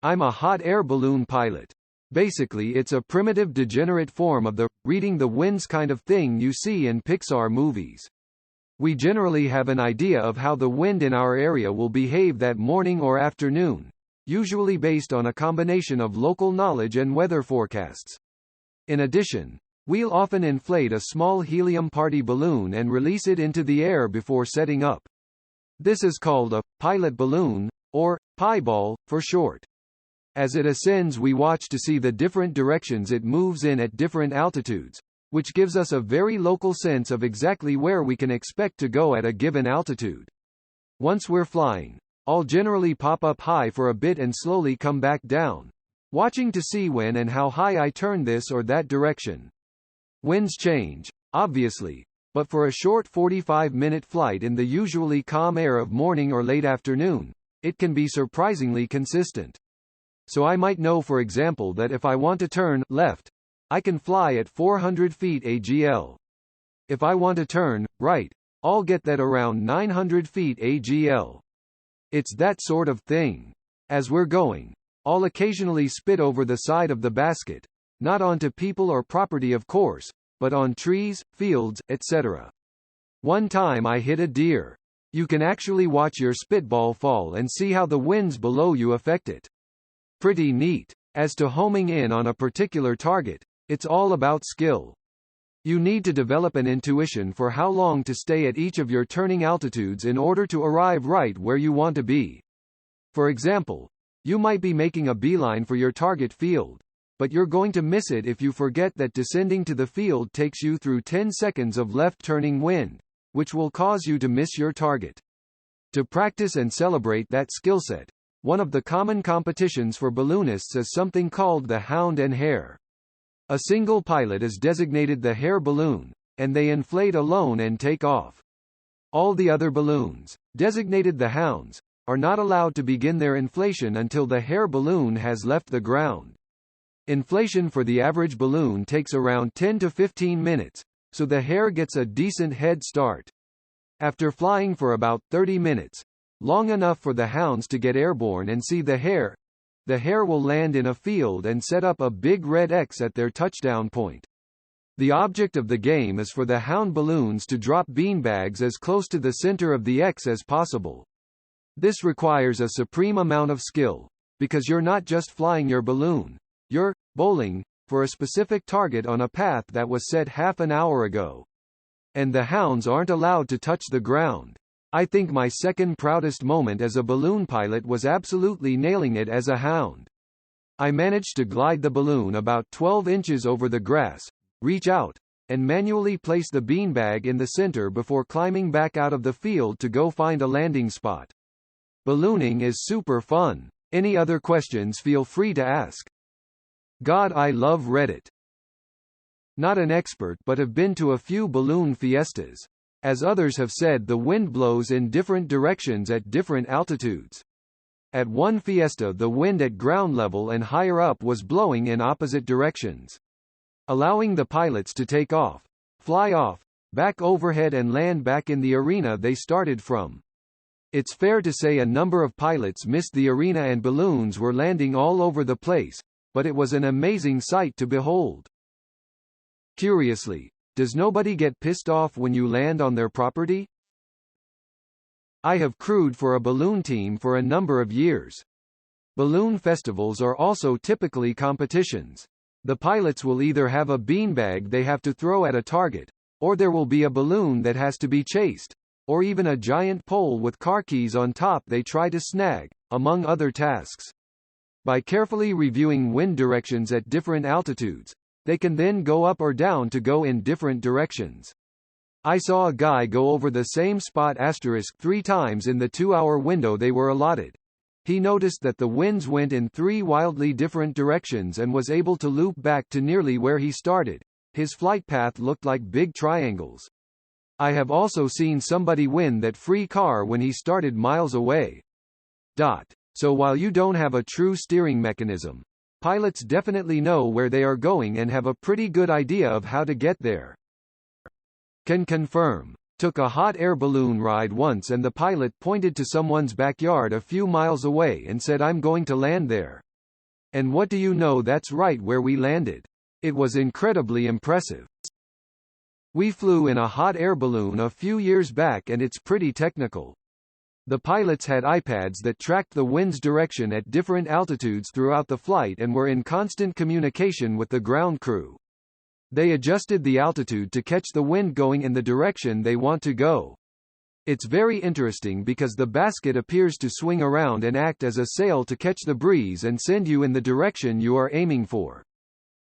I'm a hot air balloon pilot. Basically it's a primitive degenerate form of the reading the winds kind of thing you see in Pixar movies. We generally have an idea of how the wind in our area will behave that morning or afternoon, usually based on a combination of local knowledge and weather forecasts. In addition, we'll often inflate a small helium party balloon and release it into the air before setting up. This is called a pilot balloon, or pieball, for short. As it ascends we watch to see the different directions it moves in at different altitudes, which gives us a very local sense of exactly where we can expect to go at a given altitude. Once we're flying, I'll generally pop up high for a bit and slowly come back down, watching to see when and how high I turn this or that direction. Winds change, obviously, but for a short 45-minute flight in the usually calm air of morning or late afternoon, it can be surprisingly consistent. So I might know for example that if I want to turn left, I can fly at 400 feet AGL. If I want to turn right, I'll get that around 900 feet AGL. It's that sort of thing. As we're going, I'll occasionally spit over the side of the basket, not onto people or property of course, but on trees, fields, etc. One time I hit a deer. You can actually watch your spitball fall and see how the winds below you affect it. Pretty neat. As to homing in on a particular target, it's all about skill. You need to develop an intuition for how long to stay at each of your turning altitudes in order to arrive right where you want to be. For example, you might be making a beeline for your target field, but you're going to miss it if you forget that descending to the field takes you through 10 seconds of left-turning wind, which will cause you to miss your target. To practice and celebrate that skill set, one of the common competitions for balloonists is something called the Hound and Hare. A single pilot is designated the hare balloon, and they inflate alone and take off. All the other balloons, designated the hounds, are not allowed to begin their inflation until the hare balloon has left the ground. Inflation for the average balloon takes around 10 to 15 minutes, so the hare gets a decent head start. After flying for about 30 minutes, long enough for the hounds to get airborne and see the hare will land in a field and set up a big red X at their touchdown point. The object of the game is for the hound balloons to drop beanbags as close to the center of the X as possible. This requires a supreme amount of skill, because you're not just flying your balloon, you're bowling for a specific target on a path that was set half an hour ago. And the hounds aren't allowed to touch the ground. I think my second proudest moment as a balloon pilot was absolutely nailing it as a hound. I managed to glide the balloon about 12 inches over the grass, reach out, and manually place the beanbag in the center before climbing back out of the field to go find a landing spot. Ballooning is super fun. Any other questions feel free to ask. God, I love Reddit. Not an expert but have been to a few balloon fiestas. As others have said, the wind blows in different directions at different altitudes. At one fiesta the wind at ground level and higher up was blowing in opposite directions, allowing the pilots to take off, fly off, back overhead and land back in the arena they started from. It's fair to say a number of pilots missed the arena and balloons were landing all over the place, but it was an amazing sight to behold. Curiously, does nobody get pissed off when you land on their property? I have crewed for a balloon team for a number of years. Balloon festivals are also typically competitions. The pilots will either have a beanbag they have to throw at a target, or there will be a balloon that has to be chased, or even a giant pole with car keys on top they try to snag, among other tasks. By carefully reviewing wind directions at different altitudes, they can then go up or down to go in different directions. I saw a guy go over the same spot * 3 times in the 2-hour window they were allotted. He noticed that the winds went in 3 wildly different directions and was able to loop back to nearly where he started. His flight path looked like big triangles. I have also seen somebody win that free car when he started miles away. So while you don't have a true steering mechanism, pilots definitely know where they are going and have a pretty good idea of how to get there. Can confirm. Took a hot air balloon ride once and the pilot pointed to someone's backyard a few miles away and said, "I'm going to land there." And what do you know, that's right where we landed. It was incredibly impressive. We flew in a hot air balloon a few years back and it's pretty technical. The pilots had iPads that tracked the wind's direction at different altitudes throughout the flight and were in constant communication with the ground crew. They adjusted the altitude to catch the wind going in the direction they want to go. It's very interesting because the basket appears to swing around and act as a sail to catch the breeze and send you in the direction you are aiming for.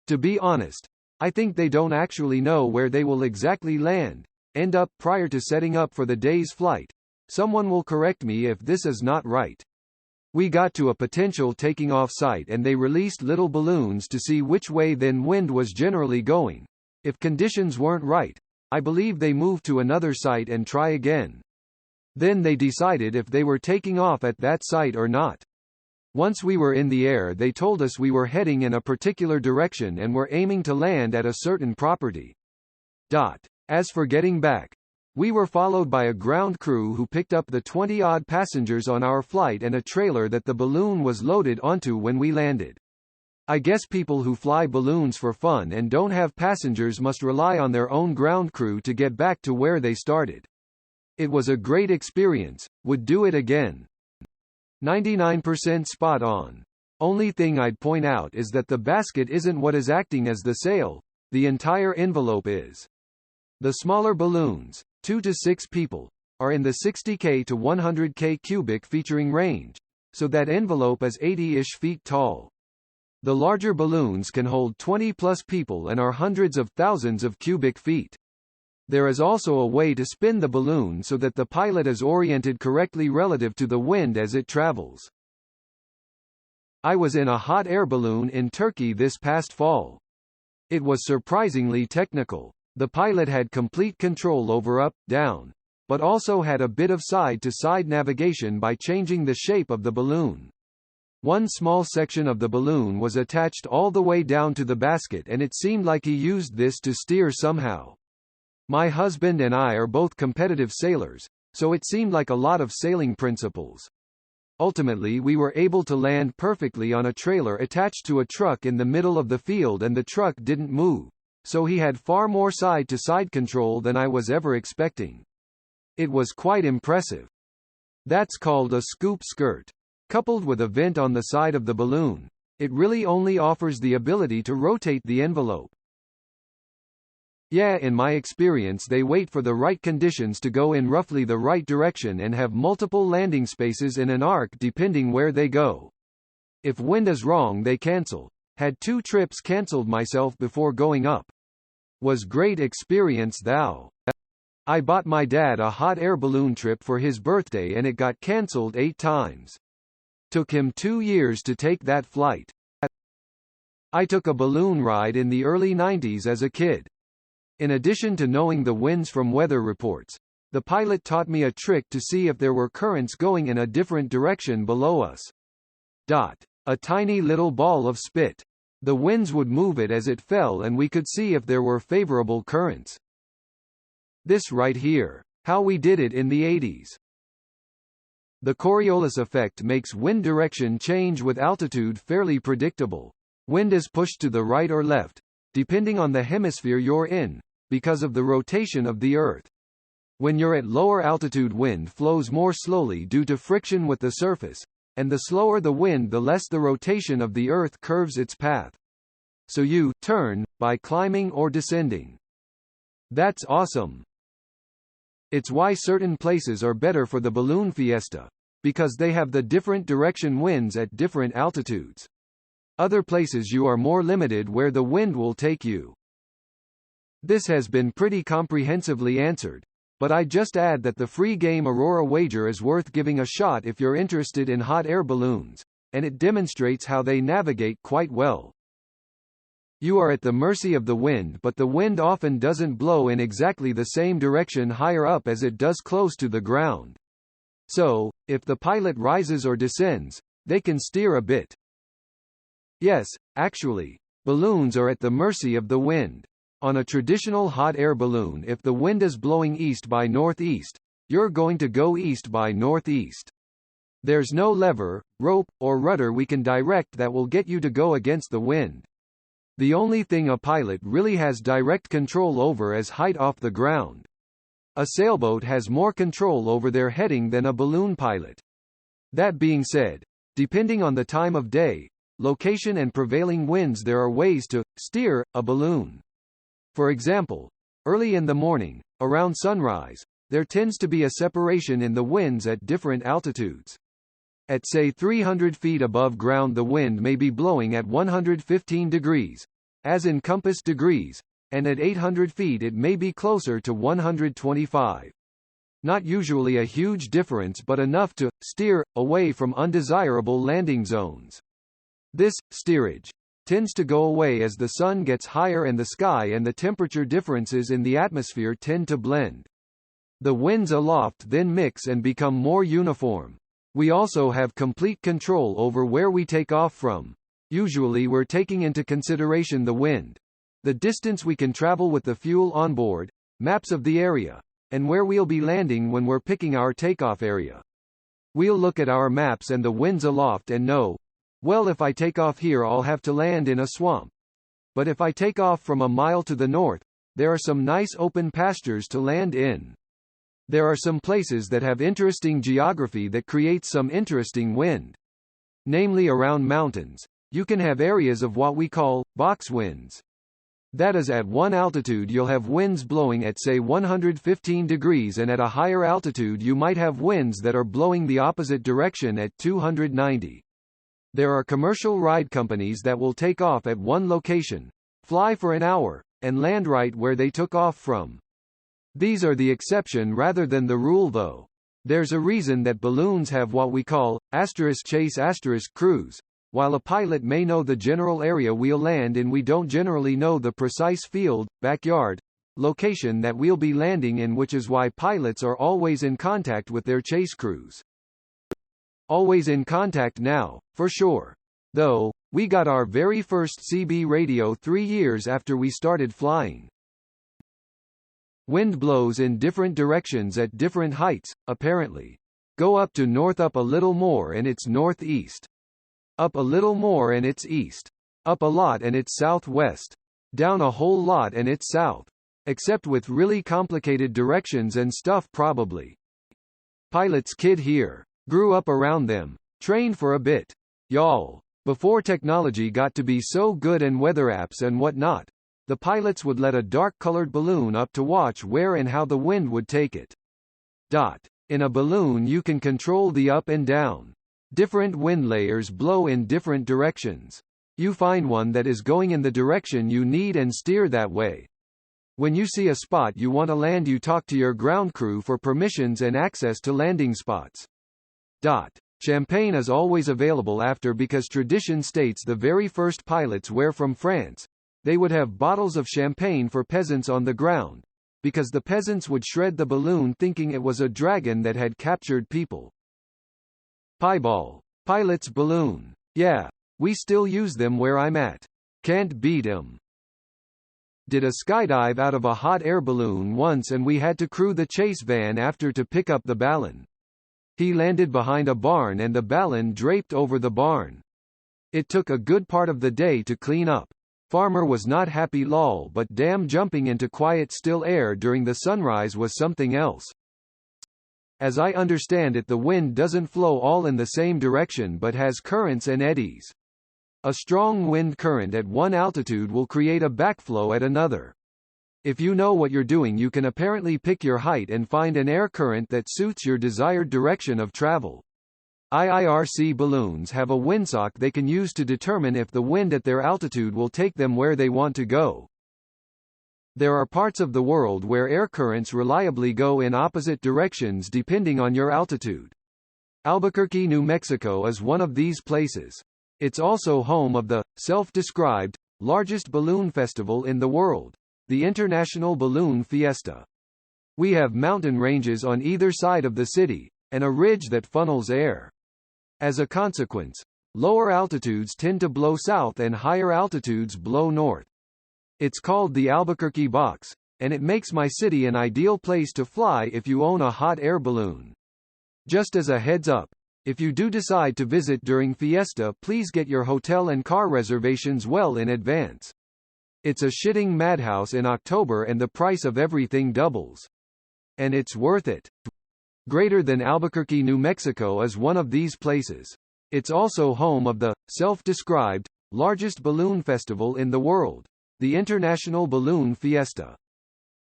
To be honest, I think they don't actually know where they will exactly end up prior to setting up for the day's flight. Someone will correct me if this is not right. We got to a potential taking off site and they released little balloons to see which way then wind was generally going. If conditions weren't right, I believe they moved to another site and try again. Then they decided if they were taking off at that site or not. Once we were in the air, they told us we were heading in a particular direction and were aiming to land at a certain property. As for getting back, we were followed by a ground crew who picked up the 20-odd passengers on our flight and a trailer that the balloon was loaded onto when we landed. I guess people who fly balloons for fun and don't have passengers must rely on their own ground crew to get back to where they started. It was a great experience, would do it again. 99% spot on. Only thing I'd point out is that the basket isn't what is acting as the sail, the entire envelope is. The smaller balloons, 2 to 6 people, are in the 60k to 100k cubic featuring range, so that envelope is 80-ish feet tall. The larger balloons can hold 20 plus people and are hundreds of thousands of cubic feet. There is also a way to spin the balloon so that the pilot is oriented correctly relative to the wind as it travels. I was in a hot air balloon in Turkey this past fall. It was surprisingly technical. The pilot had complete control over up, down, but also had a bit of side-to-side navigation by changing the shape of the balloon. One small section of the balloon was attached all the way down to the basket and it seemed like he used this to steer somehow. My husband and I are both competitive sailors, so it seemed like a lot of sailing principles. Ultimately we were able to land perfectly on a trailer attached to a truck in the middle of the field and the truck didn't move, so he had far more side-to-side control than I was ever expecting. It was quite impressive. That's called a scoop skirt. Coupled with a vent on the side of the balloon, it really only offers the ability to rotate the envelope. Yeah, in my experience they wait for the right conditions to go in roughly the right direction and have multiple landing spaces in an arc depending where they go. If wind is wrong they cancel. Had 2 trips cancelled myself before going up. Was great experience though. I bought my dad a hot air balloon trip for his birthday and it got cancelled 8 times. Took him 2 years to take that flight. I took a balloon ride in the early 90s as a kid. In addition to knowing the winds from weather reports, the pilot taught me a trick to see if there were currents going in a different direction below us. A tiny little ball of spit. The winds would move it as it fell and we could see if there were favorable currents. This right here. How we did it in the 80s. The Coriolis effect makes wind direction change with altitude fairly predictable. Wind is pushed to the right or left, depending on the hemisphere you're in, because of the rotation of the Earth. When you're at lower altitude, wind flows more slowly due to friction with the surface, and the slower the wind the less the rotation of the Earth curves its path. So you turn by climbing or descending. That's awesome. It's why certain places are better for the balloon fiesta, because they have the different direction winds at different altitudes. Other places you are more limited where the wind will take you. This has been pretty comprehensively answered, but I just add that the free game Aurora wager is worth giving a shot if you're interested in hot air balloons, and it demonstrates how they navigate quite well. You are at the mercy of the wind, but the wind often doesn't blow in exactly the same direction higher up as it does close to the ground. So, if the pilot rises or descends, they can steer a bit. Yes, actually, balloons are at the mercy of the wind. On a traditional hot air balloon, if the wind is blowing east by northeast, you're going to go east by northeast. There's no lever, rope, or rudder we can direct that will get you to go against the wind. The only thing a pilot really has direct control over is height off the ground. A sailboat has more control over their heading than a balloon pilot. That being said, depending on the time of day, location and prevailing winds, there are ways to steer a balloon. For example, early in the morning, around sunrise, there tends to be a separation in the winds at different altitudes. At say 300 feet above ground, the wind may be blowing at 115 degrees, as in compass degrees, and at 800 feet it may be closer to 125. Not usually a huge difference, but enough to steer away from undesirable landing zones. This steerage tends to go away as the sun gets higher and the sky and the temperature differences in the atmosphere tend to blend. The winds aloft then mix and become more uniform. We also have complete control over where we take off from. Usually we're taking into consideration the wind, the distance we can travel with the fuel on board, maps of the area, and where we'll be landing when we're picking our takeoff area. We'll look at our maps and the winds aloft and know, well, if I take off here I'll have to land in a swamp. But if I take off from a mile to the north, there are some nice open pastures to land in. There are some places that have interesting geography that creates some interesting wind. Namely, around mountains, you can have areas of what we call box winds. That is, at one altitude you'll have winds blowing at say 115 degrees, and at a higher altitude you might have winds that are blowing the opposite direction at 290. There are commercial ride companies that will take off at one location, fly for an hour, and land right where they took off from. These are the exception rather than the rule, though. There's a reason that balloons have what we call *chase *cruise. While a pilot may know the general area we'll land in, we don't generally know the precise field, backyard, location that we'll be landing in, which is why pilots are always in contact with their chase crews. Always in contact now, for sure. Though, we got our very first CB radio 3 years after we started flying. Wind blows in different directions at different heights, apparently. Go up to north, up a little more and it's northeast. Up a little more and it's east. Up a lot and it's southwest. Down a whole lot and it's south. Except with really complicated directions and stuff probably. Pilot's kid here. Grew up around them. Trained for a bit. Y'all. Before technology got to be so good and weather apps and whatnot, the pilots would let a dark-colored balloon up to watch where and how the wind would take it. In a balloon you can control the up and down. Different wind layers blow in different directions. You find one that is going in the direction you need and steer that way. When you see a spot you want to land, you talk to your ground crew for permissions and access to landing spots. Champagne is always available after, because tradition states the very first pilots were from France. They would have bottles of champagne for peasants on the ground, because the peasants would shred the balloon thinking it was a dragon that had captured people. Pieball. Pilot's balloon. Yeah, we still use them where I'm at. Can't beat 'em. Did a skydive out of a hot air balloon once, and we had to crew the chase van after to pick up the balloon. He landed behind a barn and the balloon draped over the barn. It took a good part of the day to clean up. Farmer was not happy lol, but damn, jumping into quiet still air during the sunrise was something else. As I understand it, the wind doesn't flow all in the same direction but has currents and eddies. A strong wind current at one altitude will create a backflow at another. If you know what you're doing, you can apparently pick your height and find an air current that suits your desired direction of travel. IIRC balloons have a windsock they can use to determine if the wind at their altitude will take them where they want to go. There are parts of the world where air currents reliably go in opposite directions depending on your altitude. Albuquerque, New Mexico is one of these places. It's also home of the self-described largest balloon festival in the world, the International Balloon Fiesta. We have mountain ranges on either side of the city, and a ridge that funnels air. As a consequence, lower altitudes tend to blow south and higher altitudes blow north. It's called the Albuquerque box, and it makes my city an ideal place to fly if you own a hot air balloon. Just as a heads up, If you do decide to visit during Fiesta, please get your hotel and car reservations well in advance. It's a shitting madhouse in October and the price of everything doubles. And it's worth it. Greater than Albuquerque, New Mexico is one of these places. It's also home of the, self-described, largest balloon festival in the world, the International Balloon Fiesta.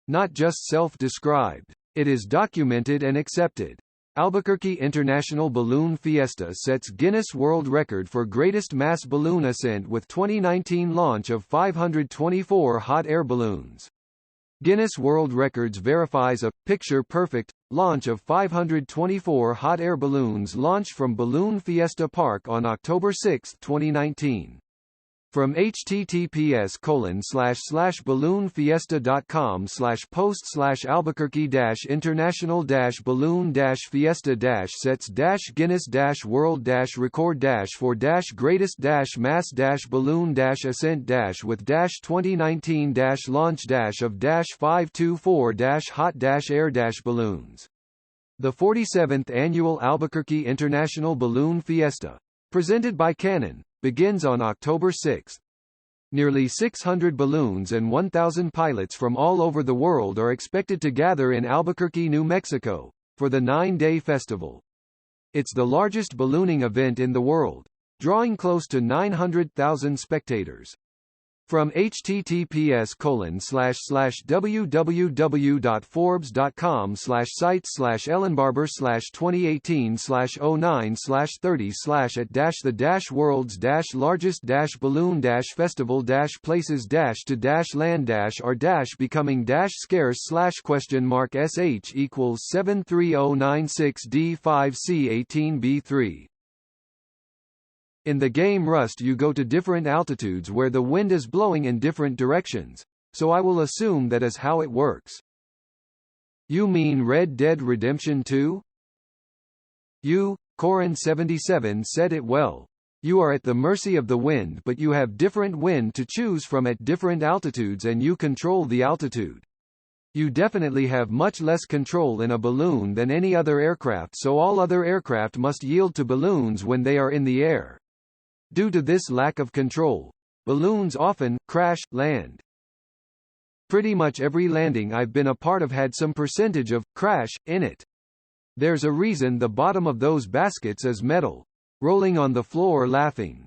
Not just self-described. It is documented and accepted. Albuquerque International Balloon Fiesta sets Guinness World Record for greatest mass balloon ascent with 2019 launch of 524 hot air balloons. Guinness World Records verifies a picture-perfect launch of 524 hot air balloons launched from Balloon Fiesta Park on October 6, 2019. From https://balloon-fiesta.com/post/albuquerque-international-balloon-fiesta-with-greatest-mass-balloon-ascent-with-2019-launch-of-524-hot-air-balloons. The 47th Annual Albuquerque International Balloon Fiesta, presented by Canon, begins on October 6. Nearly 600 balloons and 1,000 pilots from all over the world are expected to gather in Albuquerque, New Mexico, for the 9-day festival. It's the largest ballooning event in the world, drawing close to 900,000 spectators. From https://www.forbes.com//Ellenbarber/2018/09/30/-- In the game Rust you go to different altitudes where the wind is blowing in different directions, so I will assume that is how it works. You mean Red Dead Redemption 2? Corin77 said it well. You are at the mercy of the wind, but you have different wind to choose from at different altitudes and you control the altitude. You definitely have much less control in a balloon than any other aircraft, so all other aircraft must yield to balloons when they are in the air. Due to this lack of control, balloons often crash-land. Pretty much every landing I've been a part of had some percentage of crash in it. There's a reason the bottom of those baskets is metal. Rolling on the floor laughing.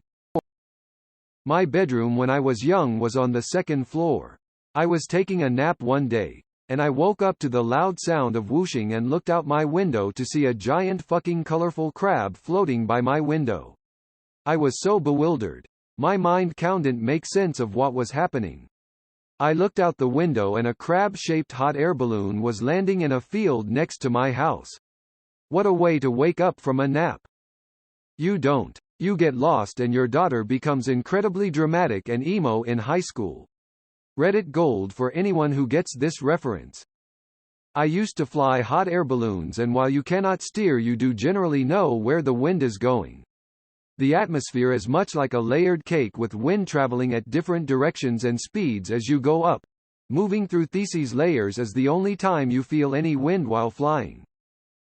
My bedroom when I was young was on the second floor. I was taking a nap one day, and I woke up to the loud sound of whooshing and looked out my window to see a giant fucking colorful crab floating by my window. I was so bewildered. My mind couldn't make sense of what was happening. I looked out the window and a crab-shaped hot air balloon was landing in a field next to my house. What a way to wake up from a nap. You don't. You get lost and your daughter becomes incredibly dramatic and emo in high school. Reddit gold for anyone who gets this reference. I used to fly hot air balloons, and while you cannot steer, you do generally know where the wind is going. The atmosphere is much like a layered cake with wind traveling at different directions and speeds as you go up. Moving through these layers is the only time you feel any wind while flying.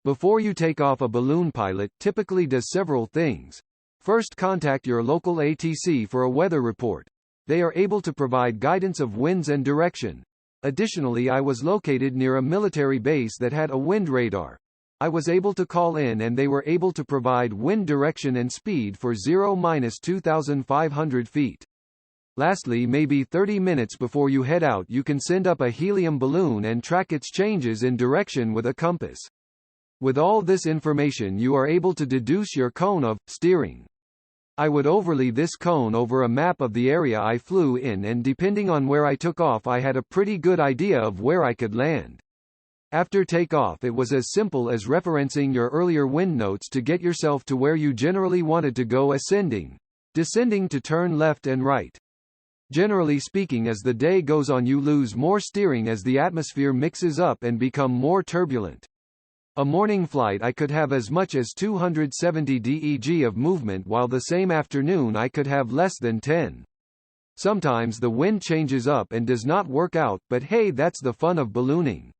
Before you take off, a balloon pilot typically does several things. First, contact your local ATC for a weather report. They are able to provide guidance of winds and direction. Additionally, I was located near a military base that had a wind radar. I was able to call in and they were able to provide wind direction and speed for 0-2,500 feet. Lastly, maybe 30 minutes before you head out, you can send up a helium balloon and track its changes in direction with a compass. With all this information, you are able to deduce your cone of steering. I would overlay this cone over a map of the area I flew in, and depending on where I took off, I had a pretty good idea of where I could land. After takeoff, it was as simple as referencing your earlier wind notes to get yourself to where you generally wanted to go, ascending, descending to turn left and right. Generally speaking, as the day goes on, you lose more steering as the atmosphere mixes up and become more turbulent. A morning flight I could have as much as 270 deg of movement, while the same afternoon I could have less than 10. Sometimes the wind changes up and does not work out, but hey, that's the fun of ballooning.